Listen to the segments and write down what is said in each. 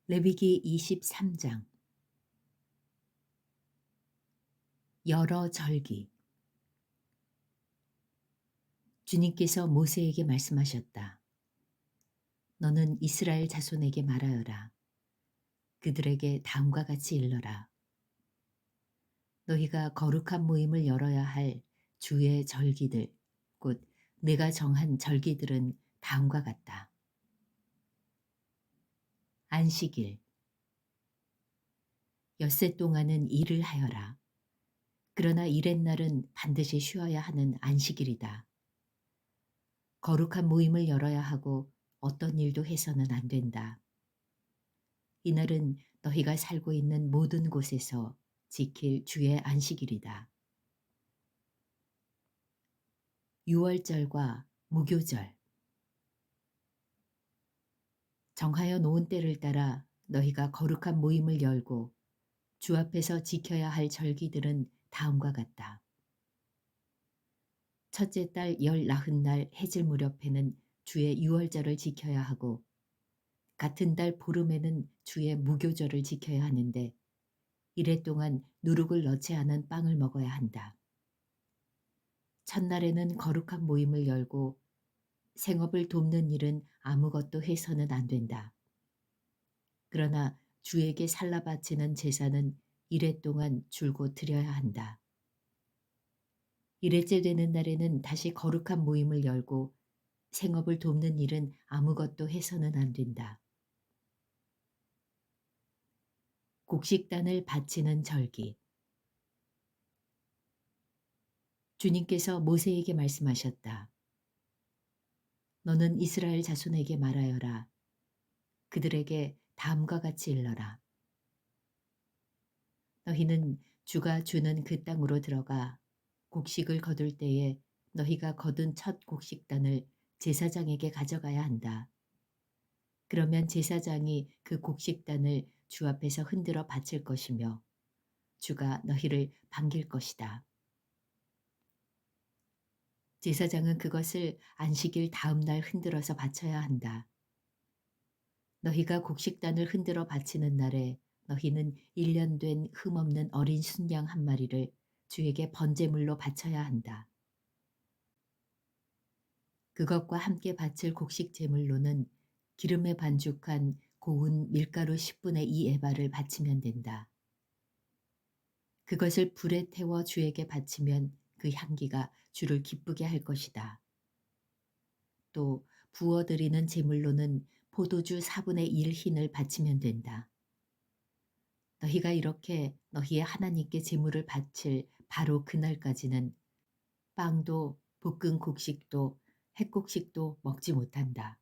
레위기 23장. 여러 절기. 주님께서 모세에게 말씀하셨다. 너는 이스라엘 자손에게 말하여라. 그들에게 다음과 같이 일러라. 너희가 거룩한 모임을 열어야 할 주의 절기들, 곧 내가 정한 절기들은 다음과 같다. 안식일. 엿새 동안은 일을 하여라. 그러나 이렛날은 반드시 쉬어야 하는 안식일이다. 거룩한 모임을 열어야 하고 어떤 일도 해서는 안 된다. 이날은 너희가 살고 있는 모든 곳에서 지킬 주의 안식일이다. 유월절과 무교절. 정하여 놓은 때를 따라 너희가 거룩한 모임을 열고 주 앞에서 지켜야 할 절기들은 다음과 같다. 첫째 달 열 나흔날 해질 무렵에는 주의 유월절을 지켜야 하고 같은 달 보름에는 주의 무교절을 지켜야 하는데 이래 동안 누룩을 넣지 않은 빵을 먹어야 한다. 첫날에는 거룩한 모임을 열고 생업을 돕는 일은 아무것도 해서는 안 된다. 그러나 주에게 살라 바치는 제사는 이래 동안 줄곧 드려야 한다. 이래째 되는 날에는 다시 거룩한 모임을 열고 생업을 돕는 일은 아무것도 해서는 안 된다. 곡식단을 바치는 절기. 주님께서 모세에게 말씀하셨다. 너는 이스라엘 자손에게 말하여라. 그들에게 다음과 같이 일러라. 너희는 주가 주는 그 땅으로 들어가 곡식을 거둘 때에 너희가 거둔 첫 곡식단을 제사장에게 가져가야 한다. 그러면 제사장이 그 곡식단을 주 앞에서 흔들어 바칠 것이며 주가 너희를 반길 것이다. 제사장은 그것을 안식일 다음 날 흔들어서 바쳐야 한다. 너희가 곡식단을 흔들어 바치는 날에 너희는 1년 된 흠없는 어린 순양 한 마리를 주에게 번제물로 바쳐야 한다. 그것과 함께 바칠 곡식 제물로는 기름에 반죽한 고운 밀가루 10분의 2 에바를 바치면 된다. 그것을 불에 태워 주에게 바치면 그 향기가 주를 기쁘게 할 것이다. 또 부어드리는 제물로는 포도주 4분의 1 흰을 바치면 된다. 너희가 이렇게 너희의 하나님께 제물을 바칠 바로 그날까지는 빵도 볶은 곡식도 햇곡식도 먹지 못한다.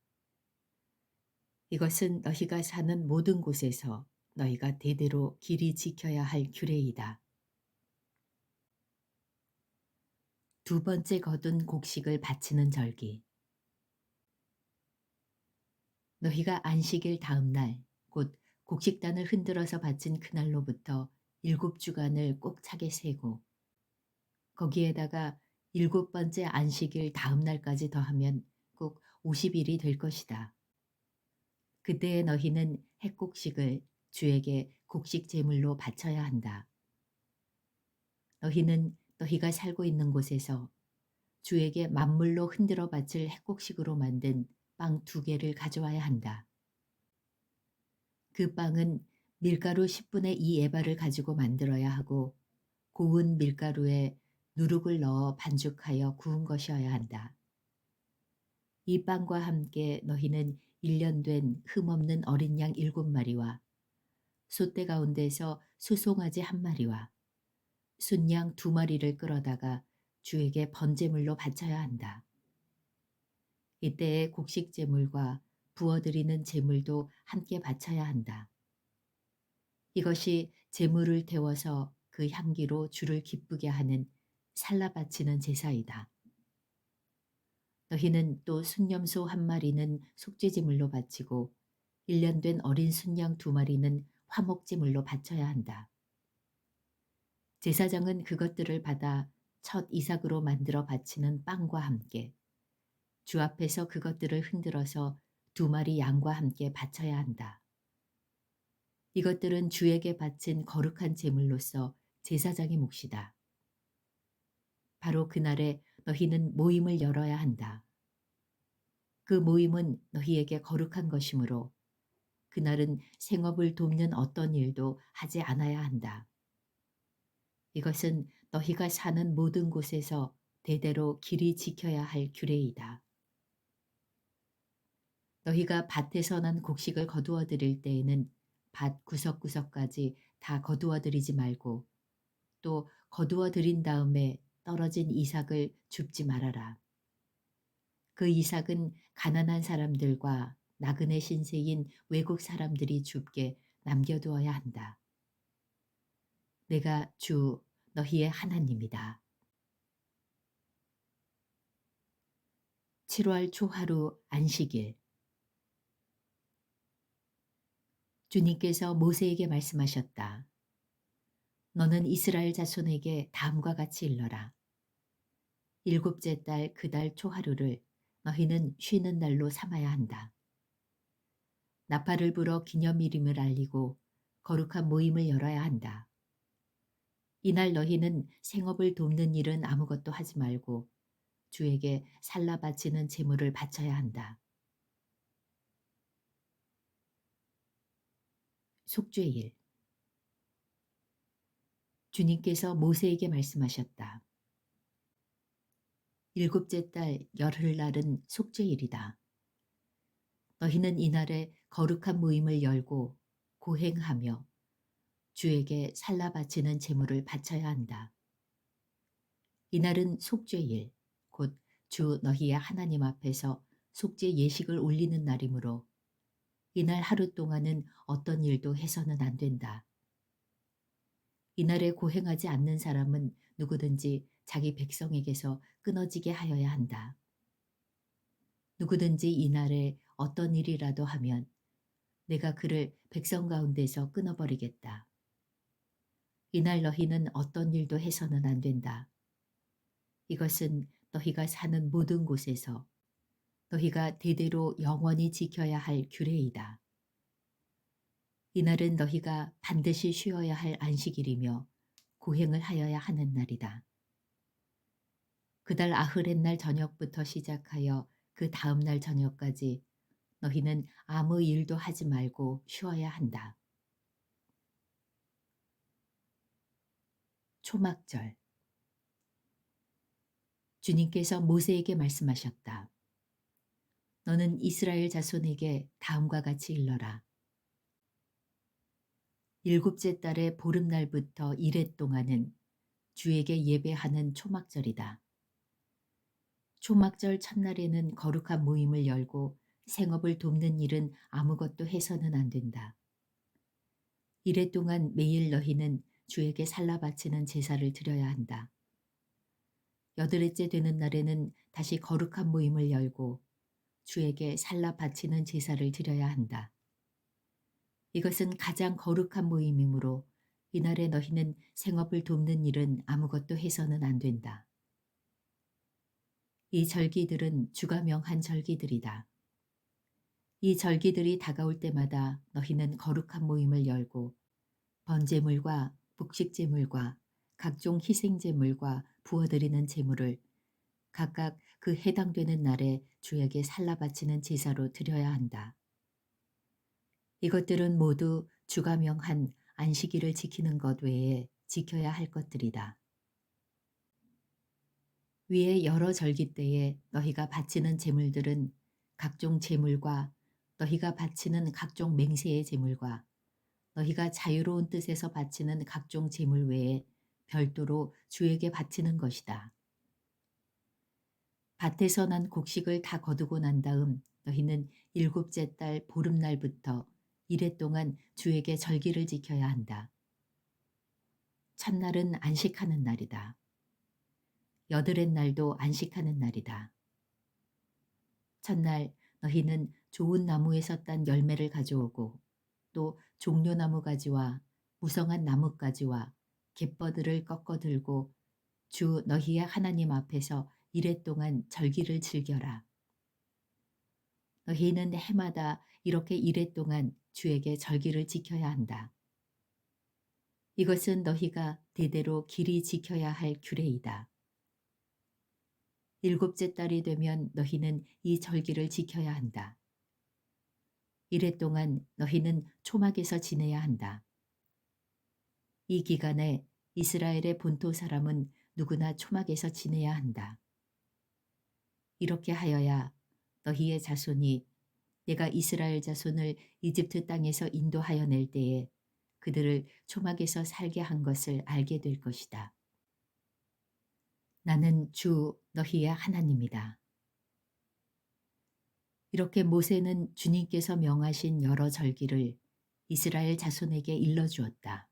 이것은 너희가 사는 모든 곳에서 너희가 대대로 길이 지켜야 할 규례이다. 두 번째 거둔 곡식을 바치는 절기. 너희가 안식일 다음 날, 곧 곡식단을 흔들어서 바친 그날로부터 7주간을 꼭 차게 세고 거기에다가 7번째 안식일 다음 날까지 더하면 꼭 50일이 될 것이다. 그때에 너희는 햇곡식을 주에게 곡식 제물로 바쳐야 한다. 너희는 너희가 살고 있는 곳에서 주에게 만물로 흔들어 바칠 햇곡식으로 만든 빵 2개를 가져와야 한다. 그 빵은 밀가루 10분의 2 에바를 가지고 만들어야 하고 고운 밀가루에 누룩을 넣어 반죽하여 구운 것이어야 한다. 이 빵과 함께 너희는 1년 된 흠없는 어린 양 7마리와 숫대 가운데서 수송아지 1마리와 순양 2마리를 끌어다가 주에게 번제물로 바쳐야 한다. 이때에 곡식 제물과 부어드리는 제물도 함께 바쳐야 한다. 이것이 제물을 태워서 그 향기로 주를 기쁘게 하는 살라 바치는 제사이다. 너희는 또 순염소 1마리는 속죄제물로 바치고 1년 된 어린 순양 2마리는 화목제물로 바쳐야 한다. 제사장은 그것들을 받아 첫 이삭으로 만들어 바치는 빵과 함께 주 앞에서 그것들을 흔들어서 2마리 양과 함께 바쳐야 한다. 이것들은 주에게 바친 거룩한 제물로서 제사장의 몫이다. 바로 그날에 너희는 모임을 열어야 한다. 그 모임은 너희에게 거룩한 것이므로 그날은 생업을 돕는 어떤 일도 하지 않아야 한다. 이것은 너희가 사는 모든 곳에서 대대로 길이 지켜야 할 규례이다. 너희가 밭에서 난 곡식을 거두어 드릴 때에는 밭 구석구석까지 다 거두어 드리지 말고 또 거두어 들인 다음에 떨어진 이삭을 줍지 말아라. 그 이삭은 가난한 사람들과 나그네 신세인 외국 사람들이 줍게 남겨두어야 한다. 내가 주 너희의 하나님이다. 7월 초하루 안식일. 주님께서 모세에게 말씀하셨다. 너는 이스라엘 자손에게 다음과 같이 일러라. 일곱째 달 그 달 초하루를 너희는 쉬는 날로 삼아야 한다. 나팔을 불어 기념일임을 알리고 거룩한 모임을 열어야 한다. 이날 너희는 생업을 돕는 일은 아무것도 하지 말고 주에게 살라 바치는 제물을 바쳐야 한다. 속죄일. 주님께서 모세에게 말씀하셨다. 일곱째 달 열흘날은 속죄일이다. 너희는 이날에 거룩한 모임을 열고 고행하며 주에게 살라 바치는 제물을 바쳐야 한다. 이날은 속죄일, 곧 주 너희의 하나님 앞에서 속죄 예식을 올리는 날이므로 이날 하루 동안은 어떤 일도 해서는 안 된다. 이날에 고행하지 않는 사람은 누구든지 자기 백성에게서 끊어지게 하여야 한다. 누구든지 이날에 어떤 일이라도 하면 내가 그를 백성 가운데서 끊어버리겠다. 이날 너희는 어떤 일도 해서는 안 된다. 이것은 너희가 사는 모든 곳에서 너희가 대대로 영원히 지켜야 할 규례이다. 이날은 너희가 반드시 쉬어야 할 안식일이며 고행을 하여야 하는 날이다. 그달 아흐렛날 저녁부터 시작하여 그 다음 날 저녁까지 너희는 아무 일도 하지 말고 쉬어야 한다. 초막절. 주님께서 모세에게 말씀하셨다. 너는 이스라엘 자손에게 다음과 같이 일러라. 일곱째 달의 보름날부터 이레 동안은 주에게 예배하는 초막절이다. 초막절 첫날에는 거룩한 모임을 열고 생업을 돕는 일은 아무것도 해서는 안 된다. 이레 동안 매일 너희는 주에게 살라 바치는 제사를 드려야 한다. 여덟째 되는 날에는 다시 거룩한 모임을 열고 주에게 살라 바치는 제사를 드려야 한다. 이것은 가장 거룩한 모임이므로 이날에 너희는 생업을 돕는 일은 아무것도 해서는 안 된다. 이 절기들은 주가 명한 절기들이다. 이 절기들이 다가올 때마다 너희는 거룩한 모임을 열고 번제물과 북식제물과 각종 희생제물과 부어드리는 제물을 각각 그 해당되는 날에 주에게 살라 바치는 제사로 드려야 한다. 이것들은 모두 주가 명한 안식일을 지키는 것 외에 지켜야 할 것들이다. 위에 여러 절기 때에 너희가 바치는 제물들은 각종 제물과 너희가 바치는 각종 맹세의 제물과 너희가 자유로운 뜻에서 바치는 각종 제물 외에 별도로 주에게 바치는 것이다. 밭에서 난 곡식을 다 거두고 난 다음 너희는 일곱째 달 보름날부터 이레 동안 주에게 절기를 지켜야 한다. 첫날은 안식하는 날이다. 여덟의 날도 안식하는 날이다. 첫날 너희는 좋은 나무에서 딴 열매를 가져오고 또 종려나무 가지와 무성한 나뭇가지와 갯버들을 꺾어 들고 주 너희의 하나님 앞에서 이레 동안 절기를 즐겨라. 너희는 해마다 이렇게 이레 동안 주에게 절기를 지켜야 한다. 이것은 너희가 대대로 길이 지켜야 할 규례이다. 일곱째 달이 되면 너희는 이 절기를 지켜야 한다. 이래 동안 너희는 초막에서 지내야 한다. 이 기간에 이스라엘의 본토 사람은 누구나 초막에서 지내야 한다. 이렇게 하여야 너희의 자손이 내가 이스라엘 자손을 이집트 땅에서 인도하여 낼 때에 그들을 초막에서 살게 한 것을 알게 될 것이다. 나는 주 너희의 하나님이다. 이렇게 모세는 주님께서 명하신 여러 절기를 이스라엘 자손에게 일러주었다.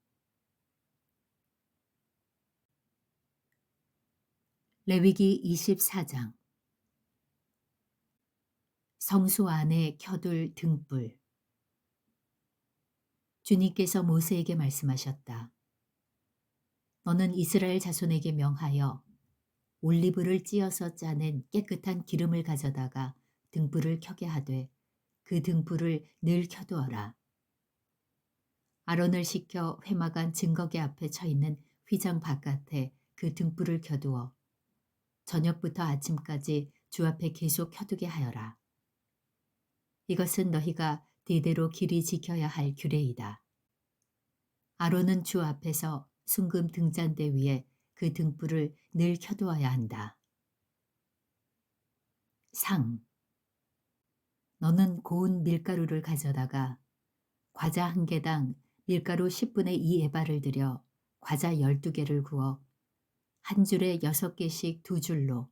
레위기 24장. 성소 안에 켜둘 등불. 주님께서 모세에게 말씀하셨다. 너는 이스라엘 자손에게 명하여 올리브를 찧어서 짜낸 깨끗한 기름을 가져다가 등불을 켜게 하되 그 등불을 늘 켜두어라. 아론을 시켜 회막안 증거계 앞에 쳐 있는 휘장 바깥에 그 등불을 켜두어 저녁부터 아침까지 주 앞에 계속 켜두게 하여라. 이것은 너희가 대대로 길이 지켜야 할 규례이다. 아론은 주 앞에서 순금 등잔대 위에 그 등불을 늘 켜두어야 한다. 상. 너는 고운 밀가루를 가져다가 과자 한 개당 밀가루 10분의 2 에바를 들여 과자 12개를 구워 한 줄에 6개씩 두 줄로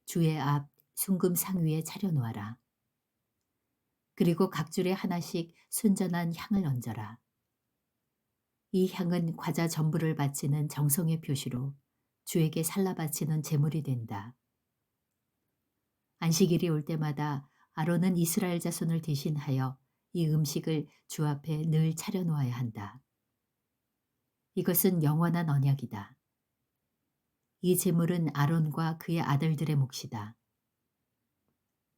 주의 앞 순금 상 위에 차려놓아라. 그리고 각 줄에 하나씩 순전한 향을 얹어라. 이 향은 과자 전부를 바치는 정성의 표시로 주에게 살라 바치는 제물이 된다. 안식일이 올 때마다 아론은 이스라엘 자손을 대신하여 이 음식을 주 앞에 늘 차려놓아야 한다. 이것은 영원한 언약이다. 이 제물은 아론과 그의 아들들의 몫이다.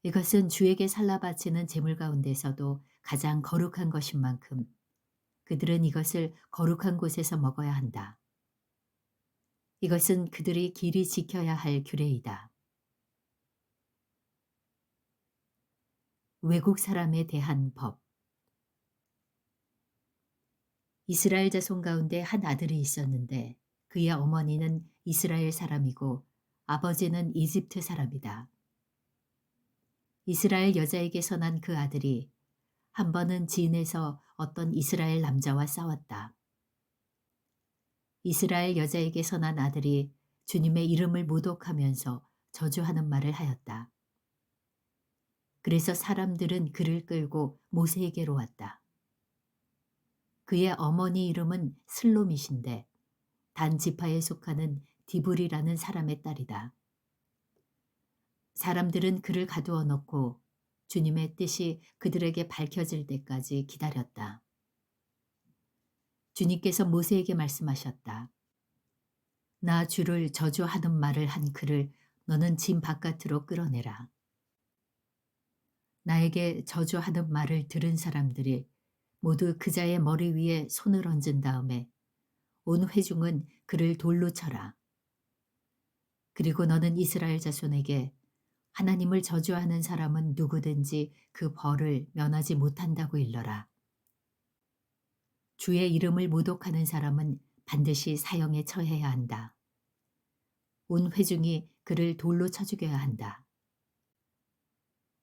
이것은 주에게 살라 바치는 제물 가운데서도 가장 거룩한 것인 만큼 그들은 이것을 거룩한 곳에서 먹어야 한다. 이것은 그들이 길이 지켜야 할 규례이다. 외국 사람에 대한 법. 이스라엘 자손 가운데 한 아들이 있었는데 그의 어머니는 이스라엘 사람이고 아버지는 이집트 사람이다. 이스라엘 여자에게서 난 그 아들이 한 번은 진에서 어떤 이스라엘 남자와 싸웠다. 이스라엘 여자에게서 난 아들이 주님의 이름을 모독하면서 저주하는 말을 하였다. 그래서 사람들은 그를 끌고 모세에게로 왔다. 그의 어머니 이름은 슬로밋인데 단 지파에 속하는 디불이라는 사람의 딸이다. 사람들은 그를 가두어 놓고 주님의 뜻이 그들에게 밝혀질 때까지 기다렸다. 주님께서 모세에게 말씀하셨다. 나 주를 저주하는 말을 한 그를 너는 진 바깥으로 끌어내라. 나에게 저주하는 말을 들은 사람들이 모두 그자의 머리 위에 손을 얹은 다음에 온 회중은 그를 돌로 쳐라. 그리고 너는 이스라엘 자손에게 하나님을 저주하는 사람은 누구든지 그 벌을 면하지 못한다고 일러라. 주의 이름을 모독하는 사람은 반드시 사형에 처해야 한다. 온 회중이 그를 돌로 쳐 죽여야 한다.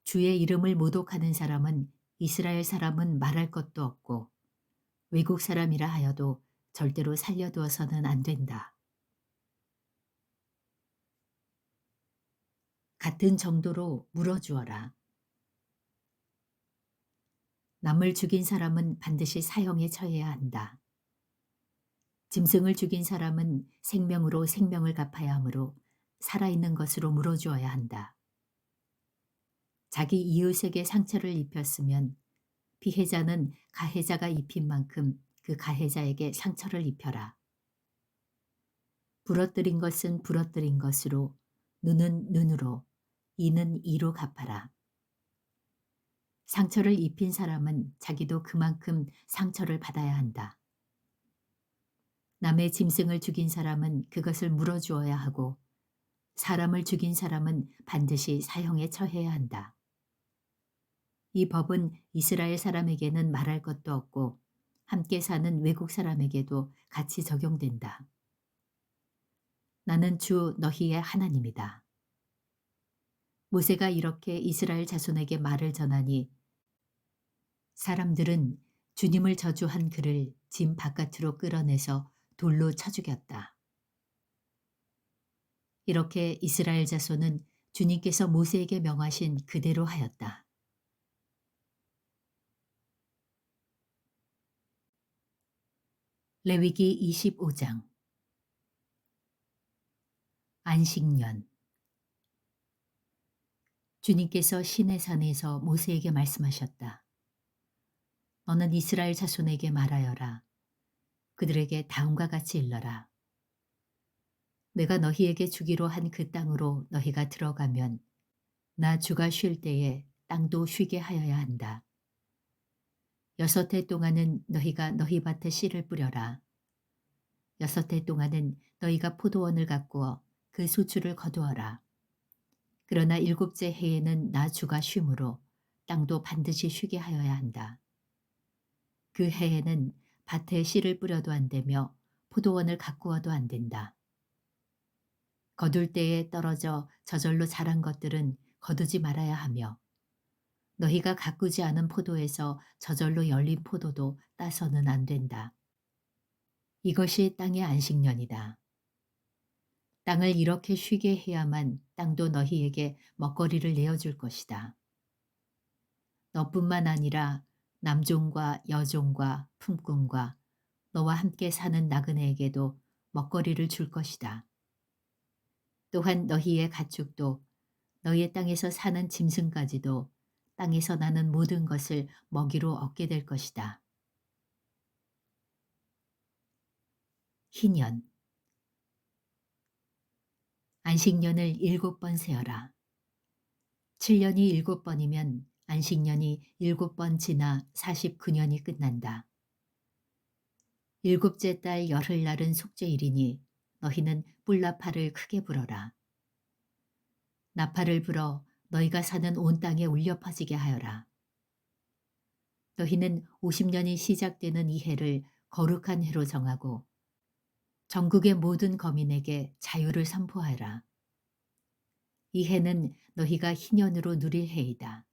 주의 이름을 모독하는 사람은 이스라엘 사람은 말할 것도 없고 외국 사람이라 하여도 절대로 살려두어서는 안 된다. 같은 정도로 물어주어라. 남을 죽인 사람은 반드시 사형에 처해야 한다. 짐승을 죽인 사람은 생명으로 생명을 갚아야 하므로 살아있는 것으로 물어주어야 한다. 자기 이웃에게 상처를 입혔으면 피해자는 가해자가 입힌 만큼 그 가해자에게 상처를 입혀라. 부러뜨린 것은 부러뜨린 것으로 눈은 눈으로 이는 이로 갚아라. 상처를 입힌 사람은 자기도 그만큼 상처를 받아야 한다. 남의 짐승을 죽인 사람은 그것을 물어주어야 하고 사람을 죽인 사람은 반드시 사형에 처해야 한다. 이 법은 이스라엘 사람에게는 말할 것도 없고 함께 사는 외국 사람에게도 같이 적용된다. 나는 주 너희의 하나님이다. 모세가 이렇게 이스라엘 자손에게 말을 전하니 사람들은 주님을 저주한 그를 짐 바깥으로 끌어내서 돌로 쳐 죽였다. 이렇게 이스라엘 자손은 주님께서 모세에게 명하신 그대로 하였다. 레위기 25장 안식년. 주님께서 시내산에서 모세에게 말씀하셨다. 너는 이스라엘 자손에게 말하여라. 그들에게 다음과 같이 일러라. 내가 너희에게 주기로 한 그 땅으로 너희가 들어가면 나 주가 쉴 때에 땅도 쉬게 하여야 한다. 6해 동안은 너희가 너희 밭에 씨를 뿌려라. 6해 동안은 너희가 포도원을 가꾸어 그 수출을 거두어라. 그러나 7째 해에는 나 주가 쉼으로 땅도 반드시 쉬게 하여야 한다. 그 해에는 밭에 씨를 뿌려도 안 되며 포도원을 가꾸어도 안 된다. 거둘 때에 떨어져 저절로 자란 것들은 거두지 말아야 하며 너희가 가꾸지 않은 포도에서 저절로 열린 포도도 따서는 안 된다. 이것이 땅의 안식년이다. 땅을 이렇게 쉬게 해야만 땅도 너희에게 먹거리를 내어줄 것이다. 너뿐만 아니라 남종과 여종과 품꾼과 너와 함께 사는 나그네에게도 먹거리를 줄 것이다. 또한 너희의 가축도 너희의 땅에서 사는 짐승까지도 땅에서 나는 모든 것을 먹이로 얻게 될 것이다. 희년. 안식년을 7번 세어라. 7년이 7번이면 안식년이 7번 지나 49년이 끝난다. 7째 달 열흘날은 속죄일이니 너희는 뿔나팔을 크게 불어라. 나팔을 불어 너희가 사는 온 땅에 울려 퍼지게 하여라. 너희는 50년이 시작되는 이 해를 거룩한 해로 정하고 전국의 모든 거민에게 자유를 선포하여라. 이 해는 너희가 희년으로 누릴 해이다.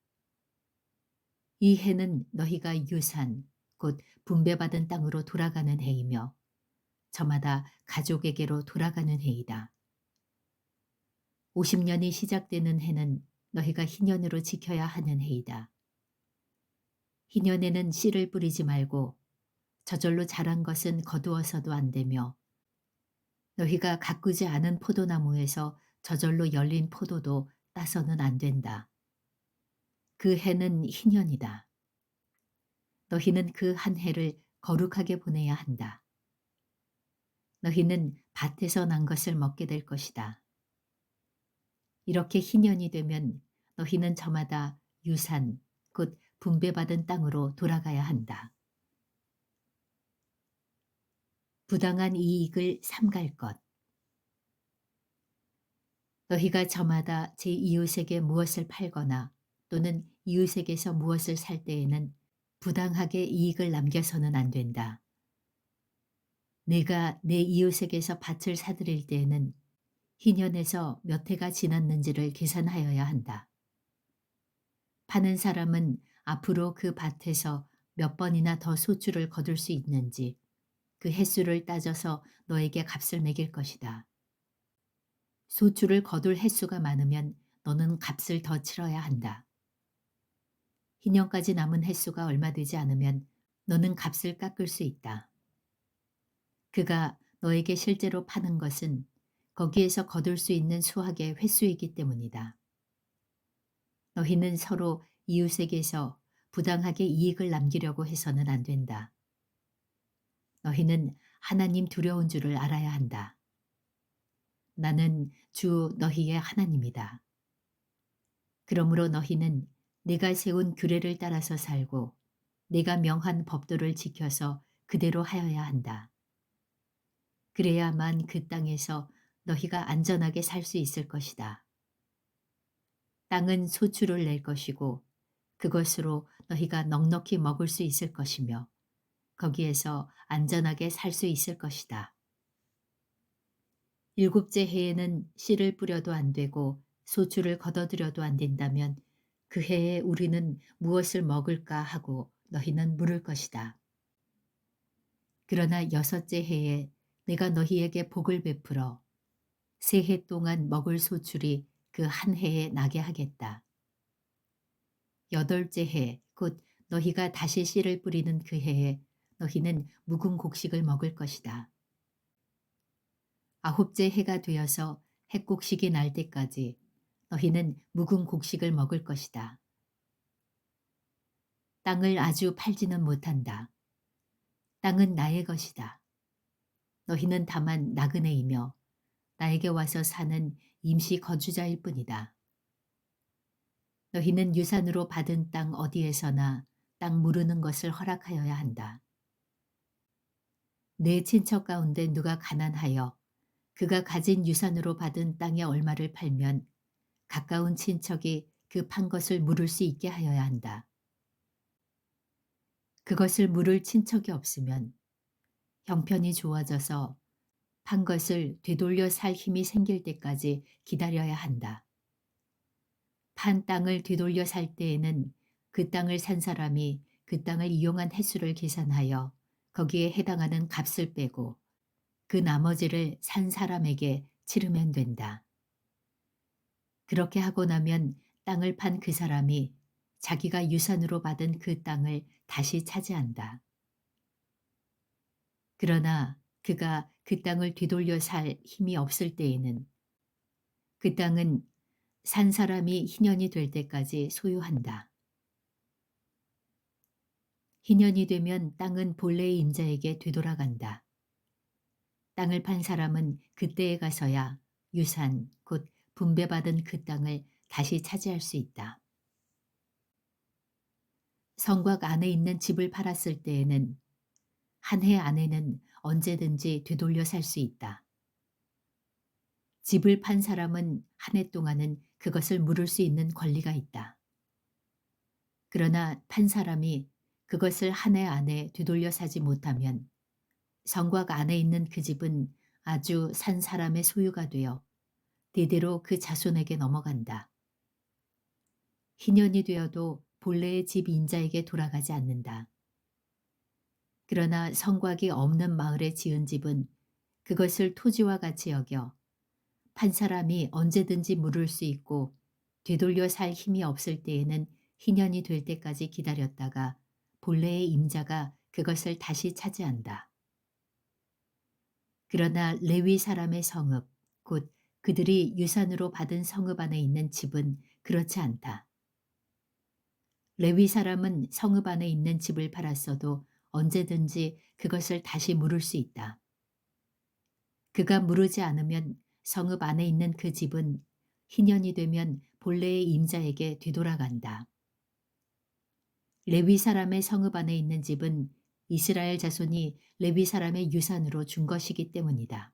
이 해는 너희가 유산, 곧 분배받은 땅으로 돌아가는 해이며 저마다 가족에게로 돌아가는 해이다. 50년이 시작되는 해는 너희가 희년으로 지켜야 하는 해이다. 희년에는 씨를 뿌리지 말고 저절로 자란 것은 거두어서도 안 되며 너희가 가꾸지 않은 포도나무에서 저절로 열린 포도도 따서는 안 된다. 그 해는 희년이다. 너희는 그 한 해를 거룩하게 보내야 한다. 너희는 밭에서 난 것을 먹게 될 것이다. 이렇게 희년이 되면 너희는 저마다 유산, 곧 분배받은 땅으로 돌아가야 한다. 부당한 이익을 삼갈 것. 너희가 저마다 제 이웃에게 무엇을 팔거나 또는 이웃에게서 무엇을 살 때에는 부당하게 이익을 남겨서는 안 된다. 내가 내 이웃에게서 밭을 사들일 때에는 희년에서 몇 해가 지났는지를 계산하여야 한다. 파는 사람은 앞으로 그 밭에서 몇 번이나 더 소출을 거둘 수 있는지 그 횟수를 따져서 너에게 값을 매길 것이다. 소출을 거둘 횟수가 많으면 너는 값을 더 치러야 한다. 희년까지 남은 횟수가 얼마 되지 않으면 너는 값을 깎을 수 있다. 그가 너에게 실제로 파는 것은 거기에서 거둘 수 있는 수확의 횟수이기 때문이다. 너희는 서로 이웃에게서 부당하게 이익을 남기려고 해서는 안 된다. 너희는 하나님 두려운 줄을 알아야 한다. 나는 주 너희의 하나님이다. 그러므로 너희는 내가 세운 규례를 따라서 살고 내가 명한 법도를 지켜서 그대로 하여야 한다. 그래야만 그 땅에서 너희가 안전하게 살 수 있을 것이다. 땅은 소출을 낼 것이고 그것으로 너희가 넉넉히 먹을 수 있을 것이며 거기에서 안전하게 살 수 있을 것이다. 일곱째 해에는 씨를 뿌려도 안 되고 소출을 걷어들여도 안 된다면 그 해에 우리는 무엇을 먹을까 하고 너희는 물을 것이다. 그러나 여섯째 해에 내가 너희에게 복을 베풀어 세 해 동안 먹을 소출이 그 한 해에 나게 하겠다. 여덟째 해, 곧 너희가 다시 씨를 뿌리는 그 해에 너희는 묵은 곡식을 먹을 것이다. 아홉째 해가 되어서 핵곡식이 날 때까지 너희는 묵은 곡식을 먹을 것이다. 땅을 아주 팔지는 못한다. 땅은 나의 것이다. 너희는 다만 나그네이며 나에게 와서 사는 임시 거주자일 뿐이다. 너희는 유산으로 받은 땅 어디에서나 땅 무르는 것을 허락하여야 한다. 내 친척 가운데 누가 가난하여 그가 가진 유산으로 받은 땅의 얼마를 팔면 가까운 친척이 그 판 것을 물을 수 있게 하여야 한다. 그것을 물을 친척이 없으면 형편이 좋아져서 판 것을 되돌려 살 힘이 생길 때까지 기다려야 한다. 판 땅을 되돌려 살 때에는 그 땅을 산 사람이 그 땅을 이용한 횟수를 계산하여 거기에 해당하는 값을 빼고 그 나머지를 산 사람에게 치르면 된다. 그렇게 하고 나면 땅을 판 그 사람이 자기가 유산으로 받은 그 땅을 다시 차지한다. 그러나 그가 그 땅을 되돌려 살 힘이 없을 때에는 그 땅은 산 사람이 희년이 될 때까지 소유한다. 희년이 되면 땅은 본래의 임자에게 되돌아간다. 땅을 판 사람은 그때에 가서야 유산, 곧 분배받은 그 땅을 다시 차지할 수 있다. 성곽 안에 있는 집을 팔았을 때에는 한 해 안에는 언제든지 되돌려 살 수 있다. 집을 판 사람은 한 해 동안은 그것을 물을 수 있는 권리가 있다. 그러나 판 사람이 그것을 한 해 안에 되돌려 사지 못하면 성곽 안에 있는 그 집은 아주 산 사람의 소유가 되어 대대로 그 자손에게 넘어간다. 희년이 되어도 본래의 집 임자에게 돌아가지 않는다. 그러나 성곽이 없는 마을에 지은 집은 그것을 토지와 같이 여겨 판 사람이 언제든지 물을 수 있고 되돌려 살 힘이 없을 때에는 희년이 될 때까지 기다렸다가 본래의 임자가 그것을 다시 차지한다. 그러나 레위 사람의 성읍, 곧 그들이 유산으로 받은 성읍 안에 있는 집은 그렇지 않다. 레위 사람은 성읍 안에 있는 집을 팔았어도 언제든지 그것을 다시 물을 수 있다. 그가 물으지 않으면 성읍 안에 있는 그 집은 희년이 되면 본래의 임자에게 되돌아간다. 레위 사람의 성읍 안에 있는 집은 이스라엘 자손이 레위 사람의 유산으로 준 것이기 때문이다.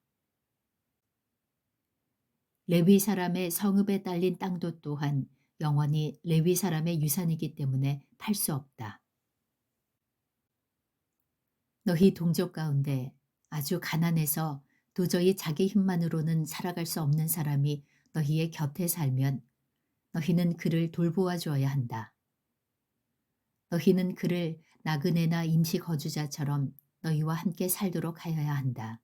레위 사람의 성읍에 딸린 땅도 또한 영원히 레위 사람의 유산이기 때문에 팔 수 없다. 너희 동족 가운데 아주 가난해서 도저히 자기 힘만으로는 살아갈 수 없는 사람이 너희의 곁에 살면 너희는 그를 돌보아 주어야 한다. 너희는 그를 나그네나 임시 거주자처럼 너희와 함께 살도록 하여야 한다.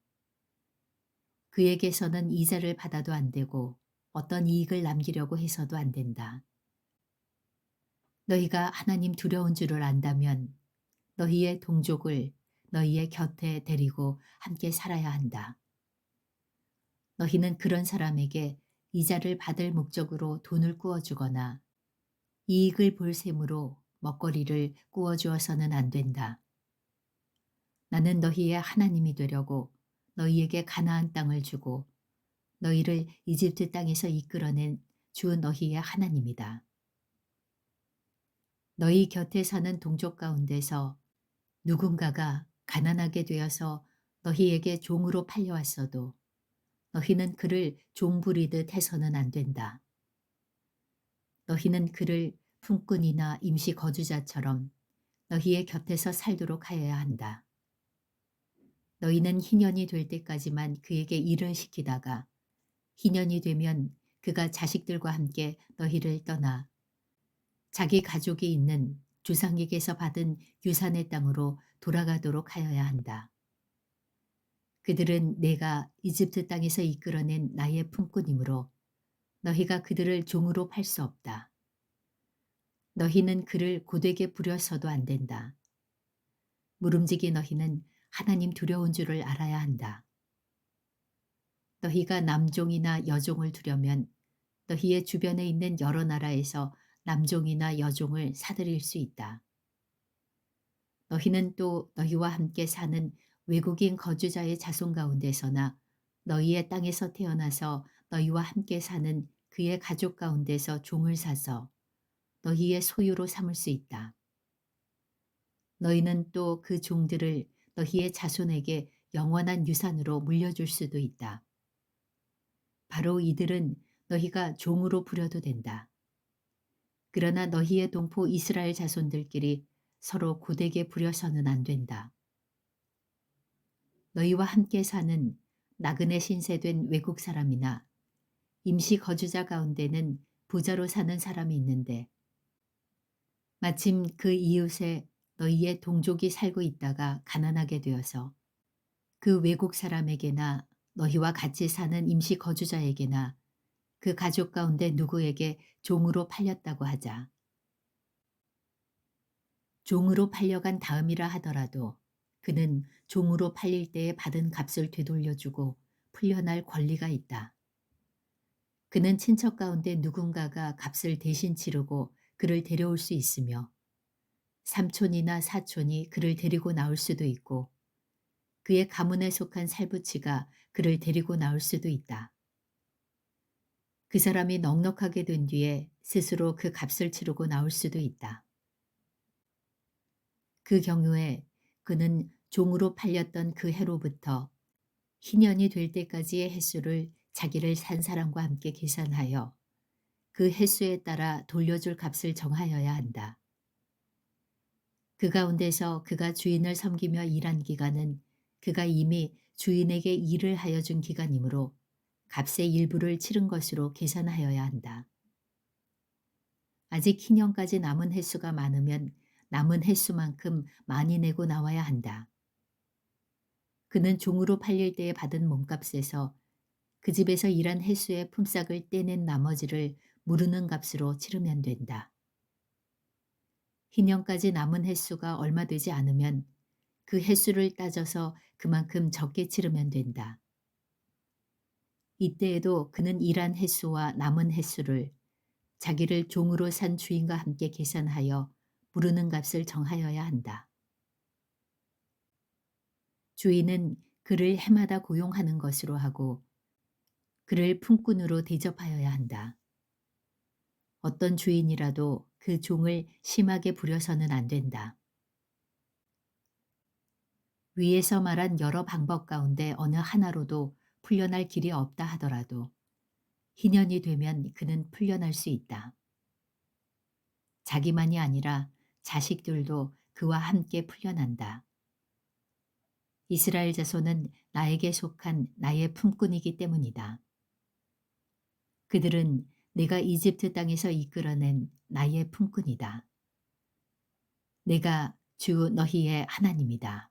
그에게서는 이자를 받아도 안 되고 어떤 이익을 남기려고 해서도 안 된다. 너희가 하나님 두려운 줄을 안다면 너희의 동족을 너희의 곁에 데리고 함께 살아야 한다. 너희는 그런 사람에게 이자를 받을 목적으로 돈을 꾸어주거나 이익을 볼 셈으로 먹거리를 꾸어주어서는 안 된다. 나는 너희의 하나님이 되려고 너희에게 가나안 땅을 주고 너희를 이집트 땅에서 이끌어낸 주 너희의 하나님이다. 너희 곁에 사는 동족 가운데서 누군가가 가난하게 되어서 너희에게 종으로 팔려왔어도 너희는 그를 종 부리듯 해서는 안 된다. 너희는 그를 품꾼이나 임시 거주자처럼 너희의 곁에서 살도록 하여야 한다. 너희는 희년이 될 때까지만 그에게 일을 시키다가 희년이 되면 그가 자식들과 함께 너희를 떠나 자기 가족이 있는 조상에게서 받은 유산의 땅으로 돌아가도록 하여야 한다. 그들은 내가 이집트 땅에서 이끌어낸 나의 품꾼이므로 너희가 그들을 종으로 팔 수 없다. 너희는 그를 고되게 부려서도 안 된다. 무름지기 너희는 하나님 두려운 줄을 알아야 한다. 너희가 남종이나 여종을 두려면 너희의 주변에 있는 여러 나라에서 남종이나 여종을 사들일 수 있다. 너희는 또 너희와 함께 사는 외국인 거주자의 자손 가운데서나 너희의 땅에서 태어나서 너희와 함께 사는 그의 가족 가운데서 종을 사서 너희의 소유로 삼을 수 있다. 너희는 또 그 종들을 너희의 자손에게 영원한 유산으로 물려줄 수도 있다. 바로 이들은 너희가 종으로 부려도 된다. 그러나 너희의 동포 이스라엘 자손들끼리 서로 고되게 부려서는 안 된다. 너희와 함께 사는 나그네 신세된 외국 사람이나 임시 거주자 가운데는 부자로 사는 사람이 있는데 마침 그 이웃에 너희의 동족이 살고 있다가 가난하게 되어서 그 외국 사람에게나 너희와 같이 사는 임시 거주자에게나 그 가족 가운데 누구에게 종으로 팔렸다고 하자. 종으로 팔려간 다음이라 하더라도 그는 종으로 팔릴 때에 받은 값을 되돌려주고 풀려날 권리가 있다. 그는 친척 가운데 누군가가 값을 대신 치르고 그를 데려올 수 있으며 삼촌이나 사촌이 그를 데리고 나올 수도 있고 그의 가문에 속한 살부치가 그를 데리고 나올 수도 있다. 그 사람이 넉넉하게 된 뒤에 스스로 그 값을 치르고 나올 수도 있다. 그 경우에 그는 종으로 팔렸던 그 해로부터 희년이 될 때까지의 횟수를 자기를 산 사람과 함께 계산하여 그 횟수에 따라 돌려줄 값을 정하여야 한다. 그 가운데서 그가 주인을 섬기며 일한 기간은 그가 이미 주인에게 일을 하여 준 기간이므로 값의 일부를 치른 것으로 계산하여야 한다. 아직 희년까지 남은 횟수가 많으면 남은 횟수만큼 많이 내고 나와야 한다. 그는 종으로 팔릴 때에 받은 몸값에서 그 집에서 일한 횟수의 품삯을 떼낸 나머지를 무르는 값으로 치르면 된다. 희년까지 남은 횟수가 얼마 되지 않으면 그 횟수를 따져서 그만큼 적게 치르면 된다. 이때에도 그는 일한 횟수와 남은 횟수를 자기를 종으로 산 주인과 함께 계산하여 무르는 값을 정하여야 한다. 주인은 그를 해마다 고용하는 것으로 하고 그를 품꾼으로 대접하여야 한다. 어떤 주인이라도 그 종을 심하게 부려서는 안 된다. 위에서 말한 여러 방법 가운데 어느 하나로도 풀려날 길이 없다 하더라도 희년이 되면 그는 풀려날 수 있다. 자기만이 아니라 자식들도 그와 함께 풀려난다. 이스라엘 자손은 나에게 속한 나의 품꾼이기 때문이다. 그들은 내가 이집트 땅에서 이끌어낸 나의 품꾼이다. 내가 주 너희의 하나님이다.